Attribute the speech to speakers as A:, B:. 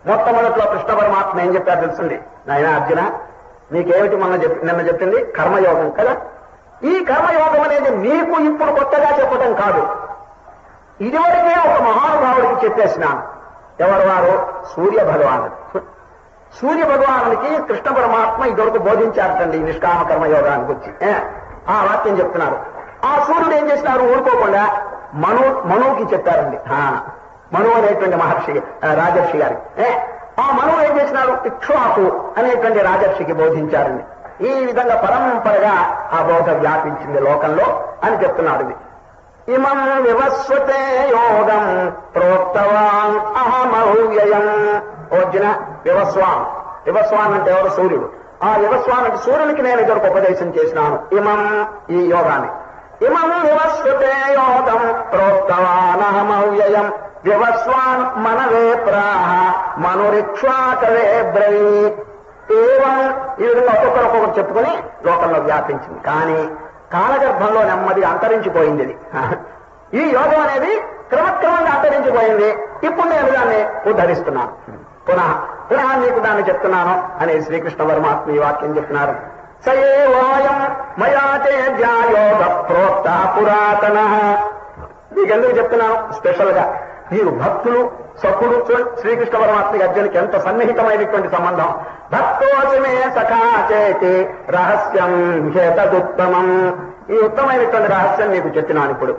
A: మొట్టమొదట్లో కృష్ణ పరమాత్మ ఏం చెప్పారు తెలుసుంది, నాయన అర్జున నీకేమిటి నిన్న చెప్పింది కర్మయోగం కదా. ఈ కర్మయోగం అనేది నీకు ఇప్పుడు కొత్తగా చెప్పడం కాదు, ఇదివరకే ఒక మహానుభావుడికి చెప్పేసినాను. ఎవరు వారు? సూర్య భగవానుడు. సూర్య భగవానుడికి కృష్ణ పరమాత్మ ఇదివరకు బోధించారటండి ఈ నిష్కామ కర్మయోగానికి వచ్చి. ఆ వాక్యం చెప్తున్నారు. ఆ సూర్యుడు ఏం చేసినారు, ఊరుకోకుండా మనువుకి చెప్పారండి. మను అనేటువంటి మహర్షి రాజర్షి గారికి. ఆ మనువు ఏం చేసినారు, ఇక్ష్వాకు అనేటువంటి రాజర్షికి బోధించారండి. ఈ విధంగా పరంపరగా ఆ బోధ వ్యాపించింది లోకంలో అని చెప్తున్నాడు. ఇది ఇమం వివస్వతే యోగం ప్రోక్తవాన్ అహమవ్యయం. అర్జున వివస్వాన్, వివస్వాన్ అంటే ఎవరు? సూర్యుడు. ఆ వివస్వాన్ అంటే సూర్యునికి నేను ఇద్దరికి ఉపదేశం చేసినాను ఇమం, ఈ యోగాన్ని. ఇమం వివస్వతే యోగం ప్రోక్తవాన్ అహమవ్యయం వివస్వాన్ మనవే ప్రాహ మనురిక్ష్వాకవే బ్రవీత్. ఏవం ఈ విధంగా ఒక్కొక్కరు చెప్పుకుని లోకంలో వ్యాపించింది. కానీ కాలగర్భంలో నెమ్మదిగా అంతరించిపోయింది ఇది. ఈ యోగం అనేది క్రమక్రమంగా అంతరించిపోయింది. ఇప్పుడు నేను దాన్ని ఉద్ధరిస్తున్నాను, పునః నీకు దాన్ని చెప్తున్నాను అని శ్రీకృష్ణ పరమాత్మ ఈ వాక్యం చెప్తున్నారు. సయేవాయం మయాతే ధ్యాయోగ ప్రోక్త పురాతన. నీకెందుకు చెప్తున్నాను స్పెషల్ గా, మీరు భక్తులు సఖుడు. శ్రీకృష్ణ పరమాత్మకి అర్జునికి ఎంత సన్నిహితమైనటువంటి సంబంధం. భక్తోచమే సఖా చేతి రహస్యం హేతదుత్తమం. ఈ ఉత్తమైనటువంటి రహస్యం నీకు చెప్పినాను ఇప్పుడు.